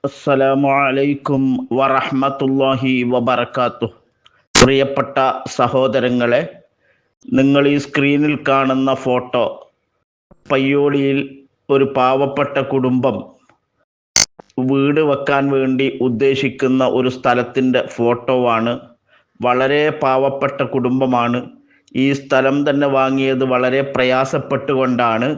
അസ്സലാമു അലൈക്കും വറഹ്മത്തുള്ളാഹി വബറകാതുഹു. പ്രിയപ്പെട്ട സഹോദരങ്ങളെ, നിങ്ങൾ ഈ സ്ക്രീനിൽ കാണുന്ന ഫോട്ടോ പയ്യോളിയിൽ ഒരു പാവപ്പെട്ട കുടുംബം വീട് വെക്കാൻ വേണ്ടി ഉദ്ദേശിക്കുന്ന ഒരു സ്ഥലത്തിൻ്റെ ഫോട്ടോ ആണ്. വളരെ പാവപ്പെട്ട കുടുംബമാണ്. ഈ സ്ഥലം തന്നെ വാങ്ങിയത് വളരെ പ്രയാസപ്പെട്ടുകൊണ്ടാണ്.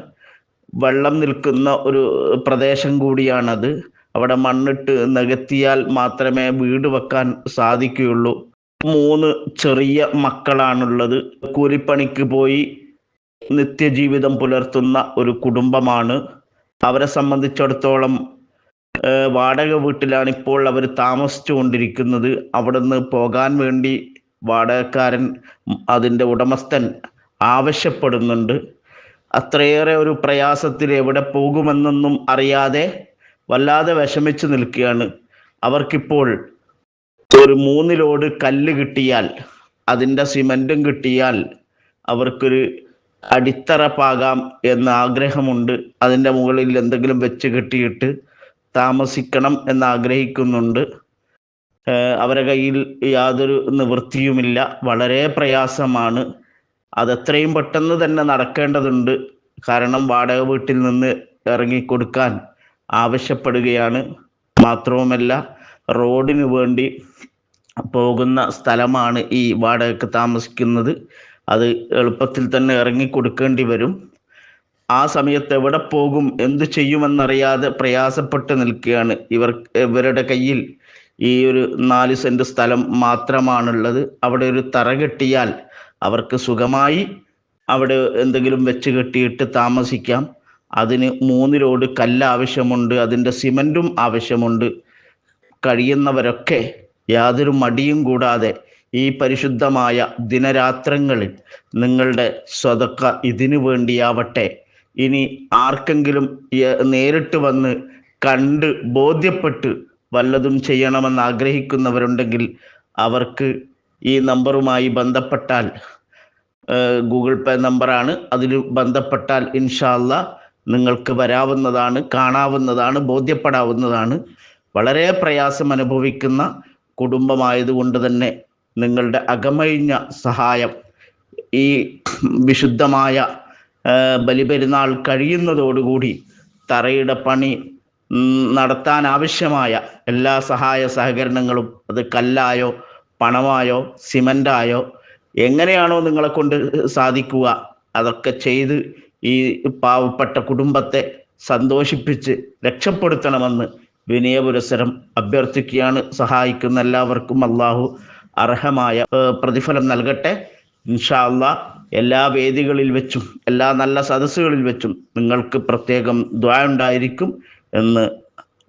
വെള്ളം നിൽക്കുന്ന ഒരു പ്രദേശം കൂടിയാണത്. അവിടെ മണ്ണിട്ട് നികത്തിയാൽ മാത്രമേ വീട് വെക്കാൻ സാധിക്കുകയുള്ളൂ. 3 ചെറിയ മക്കളാണുള്ളത്. കൂലിപ്പണിക്ക് പോയി നിത്യജീവിതം പുലർത്തുന്ന ഒരു കുടുംബമാണ്. അവരെ സംബന്ധിച്ചിടത്തോളം വാടക വീട്ടിലാണ് ഇപ്പോൾ അവർ താമസിച്ചു കൊണ്ടിരിക്കുന്നത്. അവിടുന്ന് പോകാൻ വേണ്ടി വാടകക്കാരൻ, അതിൻ്റെ ഉടമസ്ഥൻ ആവശ്യപ്പെടുന്നുണ്ട്. അത്രയേറെ ഒരു പ്രയാസത്തിൽ എവിടെ പോകുമെന്നൊന്നും അറിയാതെ വല്ലാതെ വിഷമിച്ച് നിൽക്കുകയാണ്. അവർക്കിപ്പോൾ ഒരു 3 ലോഡ് കല്ല് കിട്ടിയാൽ, അതിൻ്റെ സിമൻറ്റും കിട്ടിയാൽ അവർക്കൊരു അടിത്തറ പാകാം എന്ന ആഗ്രഹമുണ്ട്. അതിൻ്റെ മുകളിൽ എന്തെങ്കിലും വെച്ച് കെട്ടിയിട്ട് താമസിക്കണം എന്നാഗ്രഹിക്കുന്നുണ്ട്. അവരുടെ കയ്യിൽ യാതൊരു നിവൃത്തിയുമില്ല. വളരെ പ്രയാസമാണ്. അതെത്രയും പെട്ടെന്ന് തന്നെ നടക്കേണ്ടതുണ്ട്. കാരണം വാടക വീട്ടിൽ നിന്ന് ഇറങ്ങിക്കൊടുക്കാൻ ആവശ്യപ്പെടുകയാണ്. മാത്രവുമല്ല, റോഡിന് വേണ്ടി പോകുന്ന സ്ഥലമാണ് ഈ വാടകയ്ക്ക് താമസിക്കുന്നത്. അത് എളുപ്പത്തിൽ തന്നെ ഇറങ്ങിക്കൊടുക്കേണ്ടി വരും. ആ സമയത്ത് എവിടെ പോകും, എന്തു ചെയ്യുമെന്നറിയാതെ പ്രയാസപ്പെട്ട് നിൽക്കുകയാണ്. ഇവരുടെ കയ്യിൽ ഈ ഒരു 4 സെൻറ്റ് സ്ഥലം മാത്രമാണുള്ളത്. അവിടെ ഒരു തറ കെട്ടിയാൽ അവർക്ക് സുഖമായി അവിടെ എന്തെങ്കിലും വെച്ച് കെട്ടിയിട്ട് താമസിക്കാം. അതിന് 3 ലോഡ് കല്ല് ആവശ്യമുണ്ട്. അതിൻ്റെ സിമൻറ്റും ആവശ്യമുണ്ട്. കഴിയുന്നവരൊക്കെ യാതൊരു മടിയും കൂടാതെ ഈ പരിശുദ്ധമായ ദിനരാത്രങ്ങളിൽ നിങ്ങളുടെ സ്വതക്ക ഇതിനു വേണ്ടിയാവട്ടെ. ഇനി ആർക്കെങ്കിലും നേരിട്ട് വന്ന് കണ്ട് ബോധ്യപ്പെട്ട് വല്ലതും ചെയ്യണമെന്ന് ആഗ്രഹിക്കുന്നവരുണ്ടെങ്കിൽ അവർക്ക് ഈ നമ്പറുമായി ബന്ധപ്പെട്ടാൽ, ഗൂഗിൾ പേ നമ്പറാണ്, അതിൽ ബന്ധപ്പെട്ടാൽ ഇൻഷാ അല്ലാ നിങ്ങൾക്ക് വരാവുന്നതാണ്, കാണാവുന്നതാണ്, ബോധ്യപ്പെടാവുന്നതാണ്. വളരെ പ്രയാസം അനുഭവിക്കുന്ന കുടുംബമായതുകൊണ്ട് തന്നെ നിങ്ങളുടെ അകമഴിഞ്ഞ സഹായം ഈ വിശുദ്ധമായ ബലിപെരുന്നാൾ കഴിയുന്നതോടുകൂടി തറയുടെ പണി നടത്താൻ ആവശ്യമായ എല്ലാ സഹായ സഹകരണങ്ങളും, അത് കല്ലായോ പണമായോ സിമൻ്റായോ എങ്ങനെയാണോ നിങ്ങളെ കൊണ്ട് സാധിക്കുക, അതൊക്കെ ചെയ്ത് ഈ പാവപ്പെട്ട കുടുംബത്തെ സന്തോഷിപ്പിച്ച് രക്ഷപ്പെടുത്തണമെന്ന് വിനയപുരസരം അഭ്യർത്ഥിക്കുകയാണ്. സഹായിക്കുന്ന എല്ലാവർക്കും അള്ളാഹു അർഹമായ പ്രതിഫലം നൽകട്ടെ. ഇൻഷാ അല്ലാ എല്ലാ വേദികളിൽ വെച്ചും എല്ലാ നല്ല സദസ്സുകളിൽ വെച്ചും നിങ്ങൾക്ക് പ്രത്യേകം ദുആ ഉണ്ടായിരിക്കും എന്ന്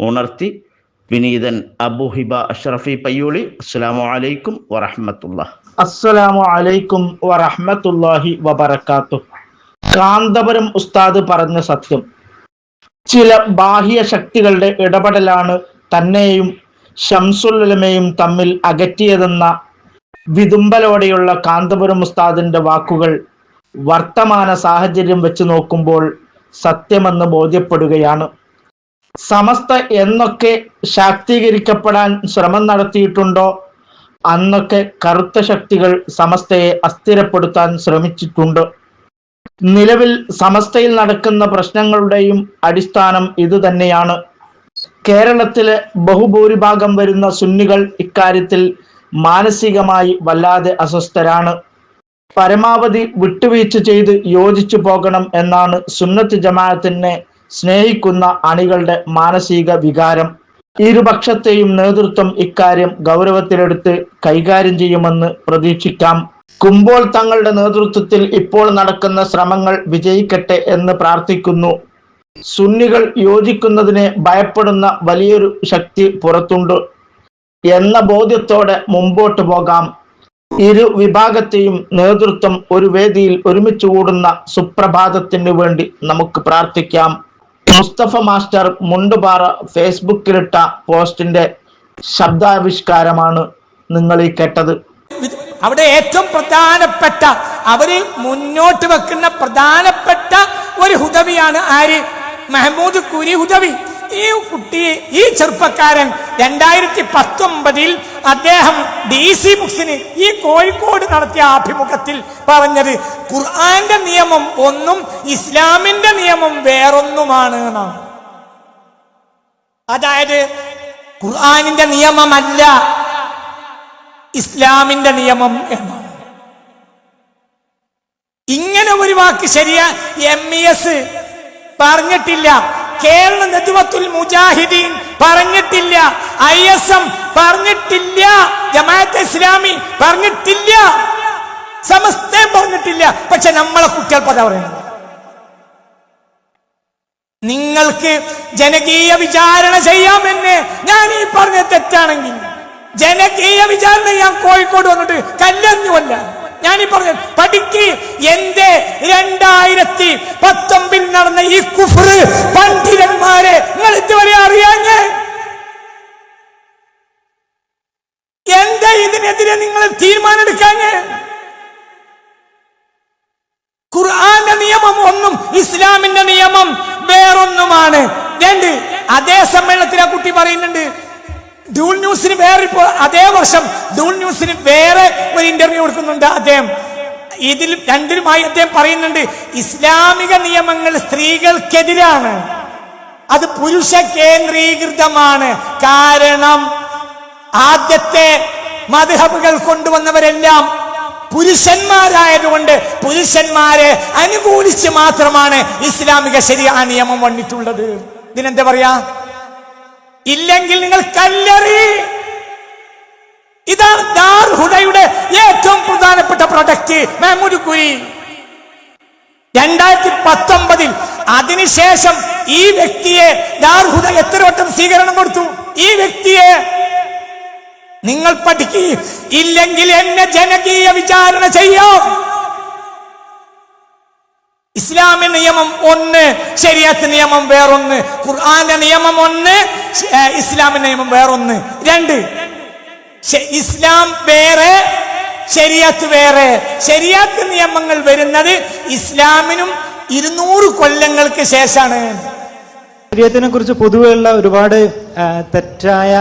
ഉണർത്തി വിനീതൻ അബു ഹിബ അഷ്റഫി പയ്യോളി. അസ്സലാമു അലൈക്കും വറഹ്മത്തുള്ളാഹി. അസ്സലാമു അലൈക്കും വറഹ്മത്തുള്ളാഹി വബറകാതുഹു. കാന്തപുരം ഉസ്താദ് പറഞ്ഞ സത്യം. ചില ബാഹ്യ ശക്തികളുടെ ഇടപെടലാണ് തന്നെയും ശംസുൽ ഉലമയും തമ്മിൽ അകറ്റിയതെന്ന വിതുമ്പലോടെയുള്ള കാന്തപുരം ഉസ്താദിന്റെ വാക്കുകൾ വർത്തമാന സാഹചര്യം വെച്ച് നോക്കുമ്പോൾ സത്യമെന്ന് ബോധ്യപ്പെടുകയാണ്. സമസ്ത എന്നൊക്കെ ശാക്തീകരിക്കപ്പെടാൻ ശ്രമം നടത്തിയിട്ടുണ്ടോ അന്നൊക്കെ കറുത്ത ശക്തികൾ സമസ്തയെ അസ്ഥിരപ്പെടുത്താൻ ശ്രമിച്ചിട്ടുണ്ട്. നിലവിൽ സമസ്തയിൽ നടക്കുന്ന പ്രശ്നങ്ങളുടെയും അടിസ്ഥാനം ഇത് തന്നെയാണ്. കേരളത്തിലെ ബഹുഭൂരിഭാഗം വരുന്ന സുന്നികൾ ഇക്കാര്യത്തിൽ മാനസികമായി വല്ലാതെ അസ്വസ്ഥരാണ്. പരമാവധി വിട്ടുവീഴ്ച ചെയ്ത് യോജിച്ചു പോകണം എന്നാണ് സുന്നത്ത് ജമാഅത്തിനെ സ്നേഹിക്കുന്ന അണികളുടെ മാനസിക വികാരം. ഇരുപക്ഷത്തെയും നേതൃത്വം ഇക്കാര്യം ഗൗരവത്തിലെടുത്ത് കൈകാര്യം ചെയ്യുമെന്ന് പ്രതീക്ഷിക്കാം. കുമ്പോൾ തങ്ങളുടെ നേതൃത്വത്തിൽ ഇപ്പോൾ നടക്കുന്ന ശ്രമങ്ങൾ വിജയിക്കട്ടെ എന്ന് പ്രാർത്ഥിക്കുന്നു. സുന്നികൾ യോജിക്കുന്നതിനെ ഭയപ്പെടുന്ന വലിയൊരു ശക്തി പുറത്തുണ്ട് എന്ന ബോധ്യത്തോടെ മുമ്പോട്ട് പോകാം. ഇരു വിഭാഗത്തെയും നേതൃത്വം ഒരു വേദിയിൽ ഒരുമിച്ച് കൂടുന്ന സുപ്രഭാതത്തിന് വേണ്ടി നമുക്ക് പ്രാർത്ഥിക്കാം. മുസ്തഫ മാസ്റ്റർ മുണ്ടുപാറ ഫേസ്ബുക്കിലിട്ട പോസ്റ്റിന്റെ ശബ്ദാവിഷ്കാരമാണ് നിങ്ങൾ ഈ കേട്ടത്. അവിടെ ഏറ്റവും പ്രധാനപ്പെട്ട അവര് മുന്നോട്ട് വെക്കുന്ന പ്രധാനപ്പെട്ട ഒരു ഹുദവിയാണ് ആര്? മഹമൂദ് കുരി ഹുദവി. ഈ കുട്ടി, ഈ ചെറുപ്പക്കാരൻ 2019 അദ്ദേഹം DC ബുക്സിന് ഈ കോഴിക്കോട് നടത്തിയ ആഭിമുഖ്യത്തിൽ പറഞ്ഞത് ഖുർആന്റെ നിയമം ഒന്നും ഇസ്ലാമിന്റെ നിയമം വേറൊന്നുമാണ് എന്നാണ്. അതായത് ഖുർആനിന്റെ നിയമമല്ല ഇസ്ലാമിന്റെ നിയമം എന്നാണ്. ഇങ്ങനെ ഒരു വാക്ക് ശരിയാ MES പറഞ്ഞിട്ടില്ല, കേരള നെദ്വത്തുൽ മുജാഹിദീൻ പറഞ്ഞിട്ടില്ല, ISM പറഞ്ഞിട്ടില്ല, ജമാഅത്തെ ഇസ്ലാമി പറഞ്ഞിട്ടില്ല, സമസ്തയും പറഞ്ഞിട്ടില്ല. പക്ഷെ നമ്മളെ കുട്ടികൾ പതാ പറയുന്നത്. നിങ്ങൾക്ക് ജനകീയ വിചാരണ ചെയ്യാമെന്ന് ഞാൻ ഈ പറഞ്ഞ തെറ്റാണെങ്കിൽ ജനകീയ വിചാരണ ഞാൻ കോഴിക്കോട് വന്നിട്ട് കല്ലെറിഞ്ഞുവല്ല. ഞാനീ പറഞ്ഞ പഠിക്ക്. എന്റെ 2019 നടന്ന ഈ കുഫ്ർ പണ്ഡിതന്മാരെ നിങ്ങൾ ഇതുവരെ അറിയാഞ്ഞേ? എന്താ ഇതിനെതിരെ നിങ്ങൾ തീരുമാനം എടുക്കാഞ്ഞേ? ഖുർആന്റെ നിയമം ഒന്നും ഇസ്ലാമിന്റെ നിയമം വേറൊന്നുമാണ്. 2, അതേ സമ്മേളനത്തിൽ ആ കുട്ടി പറയുന്നുണ്ട്, ഡൂൾ ന്യൂസിന് വേറെ, ഇപ്പോൾ അതേ വർഷം ഡൂൾ ന്യൂസിന് വേറെ ഒരു ഇന്റർവ്യൂ കൊടുക്കുന്നുണ്ട് അദ്ദേഹം. ഇതിൽ രണ്ടിലുമായി അദ്ദേഹം പറയുന്നുണ്ട്, ഇസ്ലാമിക നിയമങ്ങൾ സ്ത്രീകൾക്കെതിരാണ്, അത് പുരുഷ കേന്ദ്രീകൃതമാണ്. കാരണം ആദ്യത്തെ മദ്ഹബുകൾ കൊണ്ടുവന്നവരെല്ലാം പുരുഷന്മാരായതുകൊണ്ട് പുരുഷന്മാരെ അനുകൂലിച്ച് മാത്രമാണ് ഇസ്ലാമിക ശരിയാ നിയമം വന്നിട്ടുള്ളത്. ഇതിനെന്താ പറയാ? ഇല്ലെങ്കിൽ നിങ്ങൾ കല്ലെറി. ഇതാണ് ദാറുൽ ഹുദയുടെ ഏറ്റവും പ്രധാനപ്പെട്ട പ്രൊഡക്റ്റ് മെഹ്മൂദ് കുരി 2019. അതിനുശേഷം ഈ വ്യക്തിയെ ദാറുൽ ഹുദ എത്ര വട്ടം സ്വീകരണം കൊടുത്തു? ഈ വ്യക്തിയെ നിങ്ങൾ പഠിക്കുക, ഇല്ലെങ്കിൽ എന്നെ ജനകീയ വിചാരണ ചെയ്യാം. ഇസ്ലാമിന്റെ നിയമം ഒന്ന്, ശരീഅത്ത് നിയമം വേറൊന്ന്, ഖുർആന്റെ നിയമം ഒന്ന്, ഇസ്ലാമിന്റെ നിയമം വേറൊന്ന്. 2, ഇസ്ലാം വേറെ, ശരീഅത്ത് വേറെ. ശരീഅത്ത് നിയമങ്ങൾ വരുന്നത് ഇസ്ലാമിനും 200 കൊല്ലങ്ങൾക്ക് ശേഷമാണ്. ശരീഅത്തിനെ കുറിച്ച് പൊതുവെയുള്ള ഒരുപാട് തെറ്റായ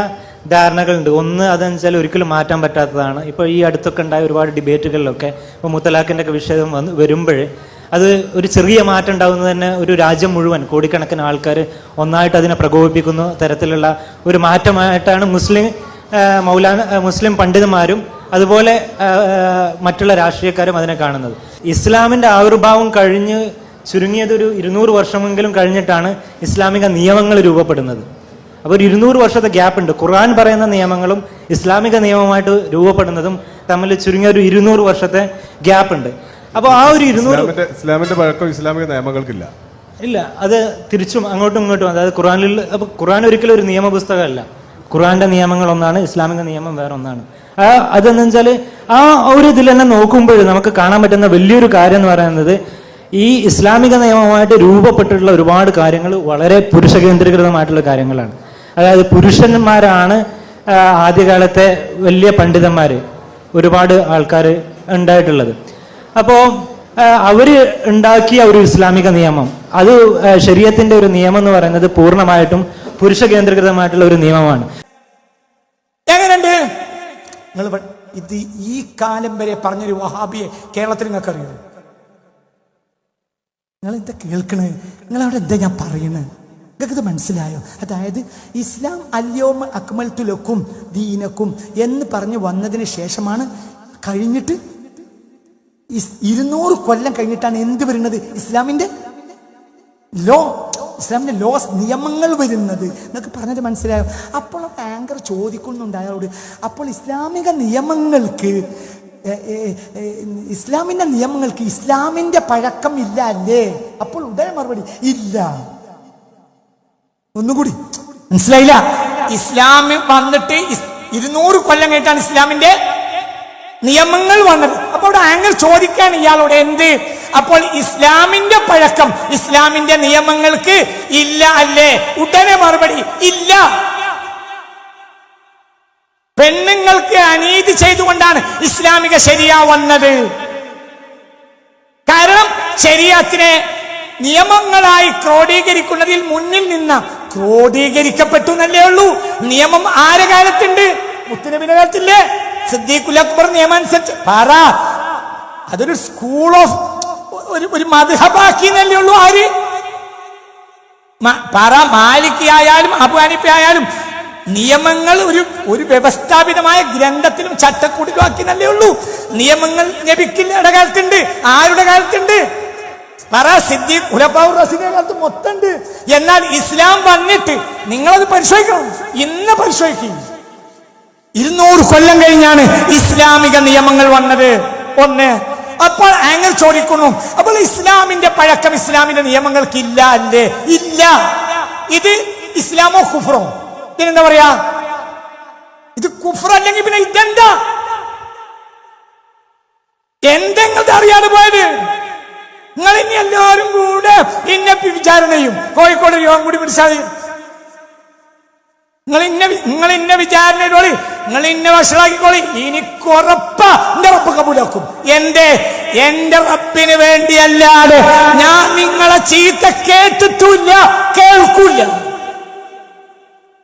ധാരണകളുണ്ട്. ഒന്ന് അതെന്ന് വെച്ചാൽ ഒരിക്കലും മാറ്റാൻ പറ്റാത്തതാണ്. ഇപ്പോൾ ഈ അടുത്തൊക്കെ ഉണ്ടായ ഒരുപാട് ഡിബേറ്റുകളിലൊക്കെ ഇപ്പോൾ മുത്തലാഖിൻ്റെ ഒക്കെ വിഷയം വരുമ്പോൾ അത് ഒരു ചെറിയ മാറ്റം ഉണ്ടാകുന്നത് തന്നെ ഒരു രാജ്യം മുഴുവൻ കോടിക്കണക്കിന് ആൾക്കാർ ഒന്നായിട്ട് അതിനെ പ്രകോപിപ്പിക്കുന്ന തരത്തിലുള്ള ഒരു മാറ്റമായിട്ടാണ് മുസ്ലിം പണ്ഡിതന്മാരും അതുപോലെ മറ്റുള്ള രാഷ്ട്രീയക്കാരും അതിനെ കാണുന്നത്. ഇസ്ലാമിൻ്റെ ആവിർഭാവം കഴിഞ്ഞ് ചുരുങ്ങിയത് ഒരു 200 വർഷമെങ്കിലും കഴിഞ്ഞിട്ടാണ് ഇസ്ലാമിക നിയമങ്ങൾ രൂപപ്പെടുന്നത്. അപ്പോൾ ഒരു 200 വർഷത്തെ ഗ്യാപ്പ് ഉണ്ട്. ഖുർആൻ പറയുന്ന നിയമങ്ങളും ഇസ്ലാമിക നിയമമായിട്ട് രൂപപ്പെടുന്നതും തമ്മിൽ ചുരുങ്ങിയ ഒരു 200 വർഷത്തെ ഗ്യാപ്പ് ഉണ്ട്. അപ്പോൾ ആ ഒരു 200 ഇസ്ലാമിന്റെ പഴക്കം ഇസ്ലാമിക നിയമങ്ങൾക്കില്ല. ഇല്ല, അത് തിരിച്ചും അങ്ങോട്ടും ഇങ്ങോട്ടും. അതായത് അപ്പോൾ ഖുർആൻ ഒരിക്കലും ഒരു നിയമപുസ്തകമല്ല. ഖുർആന്റെ നിയമങ്ങൾ ഒന്നാണ്, ഇസ്ലാമിക നിയമം വേറെ ഒന്നാണ്. അതെന്ന് വെച്ചാൽ ആ ഒരു ഇതിൽ തന്നെ നോക്കുമ്പോൾ നമുക്ക് കാണാൻ പറ്റുന്ന വലിയൊരു കാര്യം എന്ന് പറയുന്നത് ഈ ഇസ്ലാമിക നിയമമായിട്ട് രൂപപ്പെട്ടിട്ടുള്ള ഒരുപാട് കാര്യങ്ങൾ വളരെ പുരുഷ കേന്ദ്രീകൃതമായിട്ടുള്ള കാര്യങ്ങളാണ്. അതായത് പുരുഷന്മാരാണ് ആദ്യകാലത്തെ വലിയ പണ്ഡിതന്മാർ, ഒരുപാട് ആൾക്കാർ ഉണ്ടായിട്ടുള്ളത്. അപ്പോൾ അവർ ഉണ്ടാക്കിയ ഒരു ഇസ്ലാമിക നിയമം, അത് ശരീഅത്തിന്റെ ഒരു നിയമം എന്ന് പറയുന്നത് പൂർണ്ണമായിട്ടും പുരുഷ കേന്ദ്രീകൃതമായിട്ടുള്ള ഒരു നിയമമാണ്. എങ്ങനെയുണ്ട് നിങ്ങൾ ഇത്? ഈ കാലം വരെ പറഞ്ഞൊരു വഹാബിയെ കേരളത്തിൽ നിങ്ങൾക്ക് അറിയോ? നിങ്ങൾ എന്താ കേൾക്കണേ? നിങ്ങളവിടെ എന്താ ഞാൻ പറയണേ? നിങ്ങൾക്കിത് മനസ്സിലായോ? അതായത് ഇസ്ലാം അല്യോമ അക്മൽതു ലക്കും ദീനക്കും എന്ന് പറഞ്ഞ് വന്നതിന് ശേഷമാണ് കഴിഞ്ഞിട്ട് 200 കൊല്ലം കഴിഞ്ഞിട്ടാണ് എന്ത് വരുന്നത്? ഇസ്ലാമിന്റെ ലോസ് നിയമങ്ങൾ വരുന്നത്. നിങ്ങൾക്ക് പറഞ്ഞത് മനസ്സിലായോ? അപ്പോൾ ആങ്കർ ചോദിക്കുന്നുണ്ട് അയാളോട്, അപ്പോൾ ഇസ്ലാമിന്റെ നിയമങ്ങൾക്ക് ഇസ്ലാമിന്റെ പഴക്കം ഇല്ല അല്ലേ? അപ്പോൾ ഉടനെ മറുപടി ഇല്ല. ഒന്നുകൂടി മനസ്സിലായില്ല? ഇസ്ലാം വന്നിട്ട് 200 കൊല്ലം കഴിഞ്ഞിട്ടാണ് ഇസ്ലാമിന്റെ നിയമങ്ങൾ വന്നത്. അപ്പോൾ അവിടെ ആങ്കർ ചോദിക്കാൻ ഇയാളോട് എന്ത്? അപ്പോൾ ഇസ്ലാമിന്റെ പഴക്കം ഇസ്ലാമിന്റെ നിയമങ്ങൾക്ക് ഇല്ല അല്ലേ? ഉടനെ മറുപടി ഇല്ല. പെണ്ണുങ്ങൾക്ക് അനീതി ചെയ്തുകൊണ്ടാണ് ഇസ്ലാമിക ശരിയ വന്നത്. കാരണം ശരീഅത്തിനെ നിയമങ്ങളായി ക്രോഡീകരിക്കുന്നതിൽ മുന്നിൽ നിന്ന ക്രോഡീകരിക്കപ്പെട്ടു എന്നല്ലേ ഉള്ളൂ. നിയമം ആരെ കാലത്തുണ്ട്? മുത്തുനബിയുടെ കാലത്തില്ലേ? സിദ്ദീഖുൽ അക്ബർ നിയമം അനുസരിച്ച് പറ. അതൊരു സ്കൂൾ ഓഫ് ഒരു മദ്ഹബാക്കി എന്നല്ലേ ഉള്ളൂ. ആര് പറ? മാലിക് ആയാലും അബു ഹനീഫ ആയാലും നിയമങ്ങൾ ഒരു വ്യവസ്ഥാപിതമായ ഗ്രന്ഥത്തിലും ചട്ടക്കൂടിലും ആക്കി എന്നല്ലേ ഉള്ളൂ. നിയമങ്ങൾ നബിയുടെ കാലത്തുണ്ട്. ആരുടെ കാലത്തുണ്ട്? പറ. സിദ്ദീഖ് ഖുലഫാഉർ റാഷിദീന്റെ കാലത്ത് മൊത്തമുണ്ട്. എന്നാൽ ഇസ്ലാം വന്നിട്ട് നിങ്ങളത് പരിശോധിക്കണം. ഇന്ന് പരിശോധിക്കും. 200 കൊല്ലം കഴിഞ്ഞാണ് ഇസ്ലാമിക നിയമങ്ങൾ വന്നത്. ഒന്ന്. അപ്പോൾ അങ്ങനെ ചോദിക്കുന്നു, അപ്പോൾ ഇസ്ലാമിന്റെ പഴക്കം ഇസ്ലാമിന്റെ നിയമങ്ങൾക്ക് ഇല്ല അല്ലേ? ഇല്ല. ഇത് ഇസ്ലാമോ കുഫ്റോ? ഇതിനെന്താ പറയാ? ഇത് കുഫ്ർ അല്ലെങ്കിൽ പിന്നെ ഇതെന്താ? എന്തെങ്കിലും അറിയാതെ പോയത്? നിങ്ങൾ ഇനി എല്ലാവരും കൂടെ ഇന്ന വിചാരണയും കോഴിക്കോട് യോഗം കൂടി പിടിച്ചാൽ നിങ്ങൾ ഇന്ന വിചാരണയോളി, നിങ്ങൾ ഇന്ന വഷളാക്കിക്കോളി. എനിക്കുറപ്പാ എന്റെ റബ്ബ് കബൂലാക്കും. എന്റെ റബ്ബിന് വേണ്ടിയല്ലാതെ ഞാൻ നിങ്ങളെ ചീത്ത കേട്ടിട്ടില്ല, കേൾക്കൂല.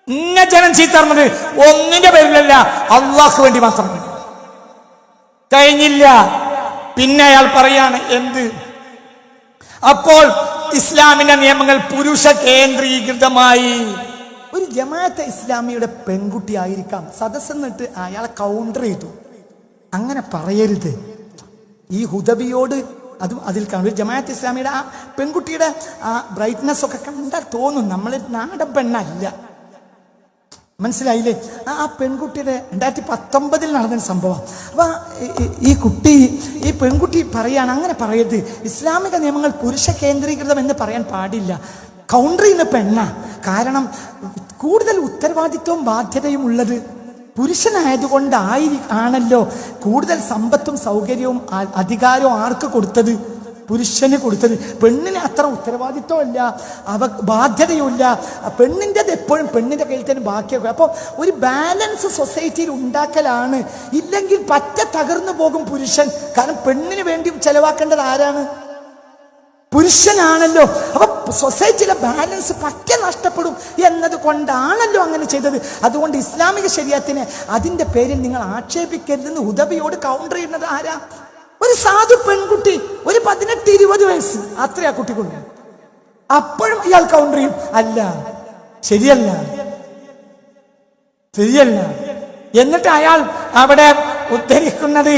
ഇന്ന ജനം ചീത്ത പറഞ്ഞത് ഒന്നിന്റെ പേരിലല്ല, അള്ളാഹ്ക്ക് വേണ്ടി മാത്രം. കഴിഞ്ഞില്ല. പിന്നെ അയാൾ പറയാണ് എന്ത്? അപ്പോൾ ഇസ്ലാമിന്റെ നിയമങ്ങൾ പുരുഷ കേന്ദ്രീകൃതമായി. ഒരു ജമാഅത്തെ ഇസ്ലാമിയുടെ പെൺകുട്ടി ആയിരിക്കാം. സദസ്സെന്നിട്ട് അയാളെ കൗണ്ടർ ചെയ്തു. അങ്ങനെ പറയരുത്. ഈ ഹുദബിയോട് അതും അതിൽ കാണും. ഒരു ജമാഅത്തെ ഇസ്ലാമിയുടെ ആ പെൺകുട്ടിയുടെ ആ ബ്രൈറ്റ്നെസ് ഒക്കെ കണ്ടാൽ തോന്നും നമ്മൾ നാടൻ പെണ്ണല്ല. മനസ്സിലായില്ലേ? ആ പെൺകുട്ടിയുടെ 2019 നടന്ന സംഭവം. അപ്പൊ ഈ പെൺകുട്ടി പറയാണ് അങ്ങനെ പറയരുത്, ഇസ്ലാമിക നിയമങ്ങൾ പുരുഷ കേന്ദ്രീകൃതം എന്ന് പറയാൻ പാടില്ല. കൗണ്ടർ ചെയ്യുന്ന പെണ്ണ. കാരണം കൂടുതൽ ഉത്തരവാദിത്വവും ബാധ്യതയും ഉള്ളത് പുരുഷനായതുകൊണ്ടാണല്ലോ. കൂടുതൽ സമ്പത്തും സൗകര്യവും അധികാരവും ആർക്ക് കൊടുത്തത്? പുരുഷന് കൊടുത്തത്. പെണ്ണിന് അത്ര ഉത്തരവാദിത്വമില്ല, ബാധ്യതയുമില്ല. പെണ്ണിൻ്റെത് എപ്പോഴും പെണ്ണിൻ്റെ കയ്യിൽ തന്നെ ബാക്കിയാക്കുക. അപ്പോൾ ഒരു ബാലൻസ് സൊസൈറ്റിയിൽ ഉണ്ടാക്കലാണ്. ഇല്ലെങ്കിൽ പറ്റ തകർന്നു പോകും പുരുഷൻ. കാരണം പെണ്ണിന് വേണ്ടി ചെലവാക്കേണ്ടത് ആരാണ്? പുരുഷനാണല്ലോ. അപ്പൊ സൊസൈറ്റിയിലെ ബാലൻസ് പറ്റ നഷ്ടപ്പെടും എന്നത് കൊണ്ടാണല്ലോ അങ്ങനെ ചെയ്തത്. അതുകൊണ്ട് ഇസ്ലാമിക ശരീഅത്തിനെ അതിന്റെ പേരിൽ നിങ്ങൾ ആക്ഷേപിക്കരുതെന്ന് ഹുദബിയോട് കൗണ്ടർ ചെയ്യുന്നത് ആരാ? ഒരു സാധു പെൺകുട്ടി, ഒരു 18-20 വയസ്സ്, അത്രയാ കുട്ടിക്കുണ്ട്. അപ്പോഴും ഇയാൾ കൗണ്ടർ ചെയ്യും, അല്ല ശരിയല്ല. എന്നിട്ട് അയാൾ അവിടെ ഉദ്ധരിക്കുന്നത്,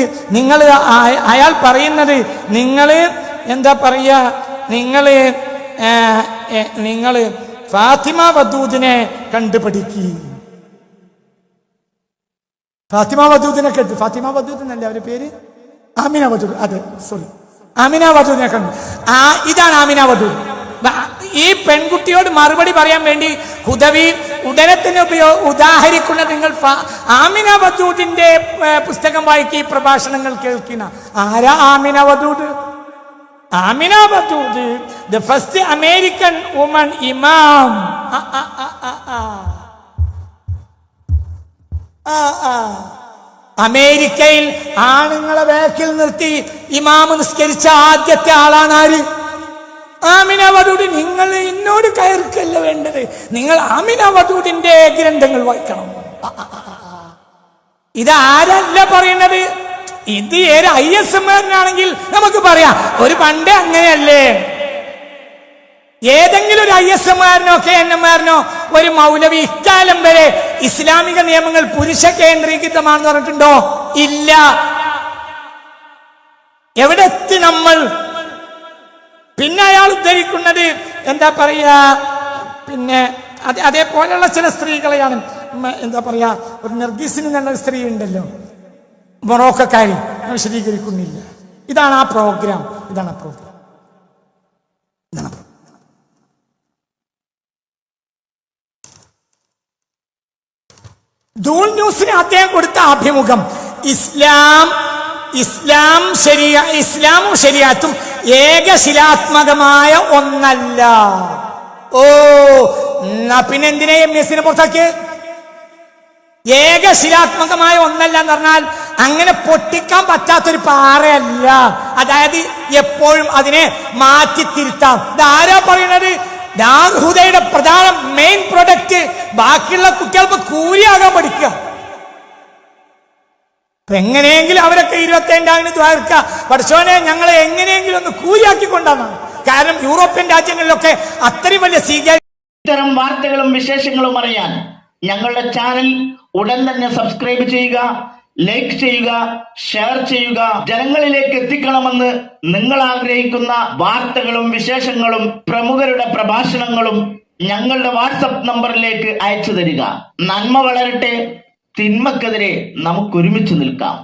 അയാൾ പറയുന്നത്, നിങ്ങള് എന്താ പറയാ, നിങ്ങള് ഫാത്തിമ വദൂദിനെ കണ്ടുപഠിക്കി. ഫാത്തിമ വദൂദിനെ കേട്ടു. ഫാത്തിമ വദൂദ് എന്നല്ലേ അവരുടെ പേര്? ആമിന വദൂദ്. അതെ, സോറി, ആമിന വദൂദിനെ കണ്ടു. ഇതാണ് ആമിന വദൂദ്. ഈ പെൺകുട്ടിയോട് മറുപടി പറയാൻ വേണ്ടി ഹുദവി ഉടനെ തന്നെ ഉദാഹരിക്കുന്നത്, നിങ്ങൾ ആമിന വദൂദിന്റെ പുസ്തകം വായിക്കി, പ്രഭാഷണങ്ങൾ കേൾക്കുന്ന. ആരാ Amina Wadood? Amina Wadood, the first American woman imam. അമേരിക്കയിൽ ആണുങ്ങളെ ബാക്കിൽ നിർത്തി ഇമാം നിസ്കരിച്ച ആദ്യത്തെ ആളാണ് ആര്? ആമിന വദൂദ്. നിങ്ങൾ എന്നോട് കയർക്കല്ല വേണ്ടത്, നിങ്ങൾ ആമിന വദൂദിന്റെ ഗ്രന്ഥങ്ങൾ വായിക്കണം. ഇതാരല്ല പറയുന്നത്? ഇത് ഏറെ ISMകാരനാണെങ്കിൽ നമുക്ക് പറയാം, ഒരു പണ്ടേ അങ്ങനെയല്ലേ. ഏതെങ്കിലും ഒരു ISMകാരനോ KNMകാരനോ ഒരു മൗലവി ഇക്കാലം വരെ ഇസ്ലാമിക നിയമങ്ങൾ പുരുഷ കേന്ദ്രീകൃതമാണെന്ന് പറഞ്ഞിട്ടുണ്ടോ? ഇല്ല. എവിടെ എത്തി നമ്മൾ? പിന്നെ അയാൾ ഉദ്ധരിക്കുന്നത് എന്താ പറയാ, പിന്നെ അതേപോലെയുള്ള ചില സ്ത്രീകളെയാണ്. എന്താ പറയാ, ഒരു നർഗീസിന് നല്ലൊരു സ്ത്രീ ഉണ്ടല്ലോ, മൊറോക്കക്കാരി, വിശദീകരിക്കുന്നില്ല. ഇതാണ് ആ പ്രോഗ്രാം. ദൂൾ ന്യൂസിന് അദ്ദേഹം കൊടുത്ത അഭിമുഖം, ഇസ്ലാമും ശരീഅത്തും ഏകശിലാത്മകമായ ഒന്നല്ല. പിന്നെ എന്തിനാ MS പുറത്താക്കിയത്? ഏകശിലാത്മകമായ ഒന്നല്ല എന്ന് പറഞ്ഞാൽ അങ്ങനെ പൊട്ടിക്കാൻ പറ്റാത്തൊരു പാറയല്ല. അതായത് എപ്പോഴും അതിനെ മാറ്റി തിരുത്താം. ഇതാരാ പറയുന്നത്? ദാർഹുദയുടെ പ്രധാന മെയിൻ പ്രൊഡക്റ്റ് ബാക്കിയുള്ള കുട്ടികൾക്ക് കൂലിയാകാൻ പഠിക്കുക. എങ്ങനെയെങ്കിലും അവരൊക്കെ 25 ദ്വാരക്കുക, പഠിച്ചോനെ ഞങ്ങളെ എങ്ങനെയെങ്കിലും ഒന്ന് കൂലിയാക്കി കൊണ്ടാന്നാണ്. കാരണം യൂറോപ്യൻ രാജ്യങ്ങളിലൊക്കെ അത്രയും വലിയ ഇത്തരം വാർത്തകളും വിശേഷങ്ങളും അറിയാൻ ഞങ്ങളുടെ ചാനൽ ഉടൻ തന്നെ സബ്സ്ക്രൈബ് ചെയ്യുക, ലൈക്ക് ചെയ്യുക, ഷെയർ ചെയ്യുക. ജനങ്ങളിലേക്ക് എത്തിക്കണമെന്ന് നിങ്ങൾ ആഗ്രഹിക്കുന്ന വാർത്തകളും വിശേഷങ്ങളും പ്രമുഖരുടെ പ്രഭാഷണങ്ങളും ഞങ്ങളുടെ വാട്സപ്പ് നമ്പറിലേക്ക് അയച്ചു തരിക. നന്മ വളരട്ടെ, തിന്മക്കെതിരെ നമുക്കൊരുമിച്ച് നിൽക്കാം.